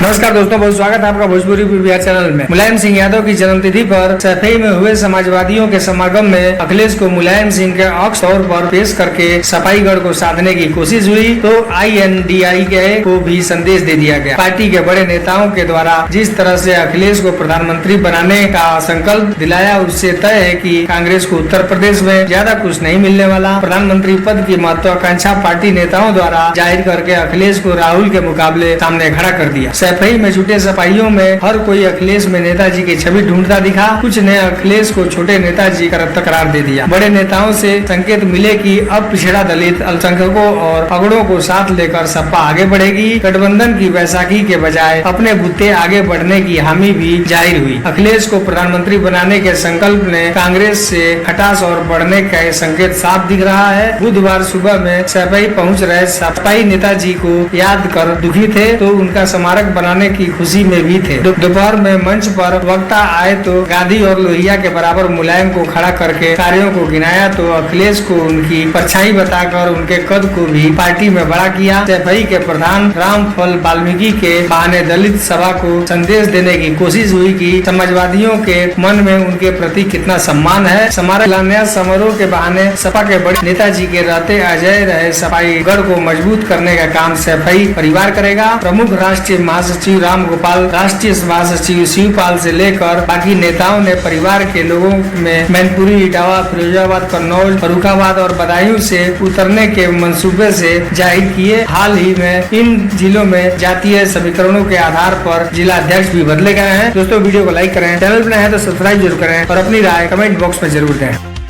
नमस्कार दोस्तों, बहुत स्वागत है आपका भोजपुरी बिहार चैनल में। मुलायम सिंह यादव की जन्मतिथि पर सफाई में हुए समाजवादियों के समागम में अखिलेश को मुलायम सिंह के अक्ष तौर पर पेश करके सफाईगढ़ को साधने की कोशिश हुई तो INDI को भी संदेश दे दिया गया। पार्टी के बड़े नेताओं के द्वारा जिस तरह से अखिलेश को प्रधानमंत्री बनाने का संकल्प दिलाया, उससे तय है कि कांग्रेस को उत्तर प्रदेश में ज्यादा कुछ नहीं मिलने वाला। प्रधानमंत्री पद की महत्वाकांक्षा पार्टी नेताओं द्वारा जाहिर करके अखिलेश को राहुल के मुकाबले सामने खड़ा कर दिया। सफाई में जुटे सिपाहियों में हर कोई अखिलेश में नेताजी की छवि ढूंढता दिखा। कुछ ने अखिलेश को छोटे नेताजी का करार दे दिया। बड़े नेताओं से संकेत मिले कि अब पिछड़ा दलित, अल्पसंख्यकों और अगड़ों को साथ लेकर सपा आगे बढ़ेगी। गठबंधन की बैसाखी के बजाय अपने बुत्ते आगे बढ़ने की हामी भी जाहिर हुई। अखिलेश को प्रधानमंत्री बनाने के संकल्प ने कांग्रेस से खटास और बढ़ने का संकेत साफ दिख रहा है। बुधवार सुबह में सफाई पहुँच रहे सपाई नेताजी को याद कर दुखी थे तो उनका स्मारक बनाने की खुशी में भी थे। दोपहर में मंच पर वक्ता आए तो गांधी और लोहिया के बराबर मुलायम को खड़ा करके कार्यों को गिनाया तो अखिलेश को उनकी परछाई बताकर उनके कद को भी पार्टी में बड़ा किया। सफाई के प्रधान रामफल वाल्मीकि के बहाने दलित सभा को संदेश देने की कोशिश हुई कि समाजवादियों के मन में उनके प्रति कितना सम्मान है। स्मारक समारोह के बहाने सपा के बड़े नेताजी के रहते अजय रहे सफाईगढ़ को मजबूत करने का काम सफाई परिवार करेगा। प्रमुख राष्ट्रीय महासचिव राम गोपाल, राष्ट्रीय महासचिव शिवपाल से लेकर बाकी नेताओं ने परिवार के लोगों में मैनपुरी, इटावा, फिरोजाबाद, कन्नौज, फर्रुखाबाद और बदायूं से उतरने के मंसूबे से जाहिर किए। हाल ही में इन जिलों में जातीय समीकरणों के आधार पर जिला अध्यक्ष भी बदले गए हैं। दोस्तों, वीडियो को लाइक करें, चैनल पर नए हैं तो सब्सक्राइब जरूर करें और अपनी राय कमेंट बॉक्स में जरूर दें।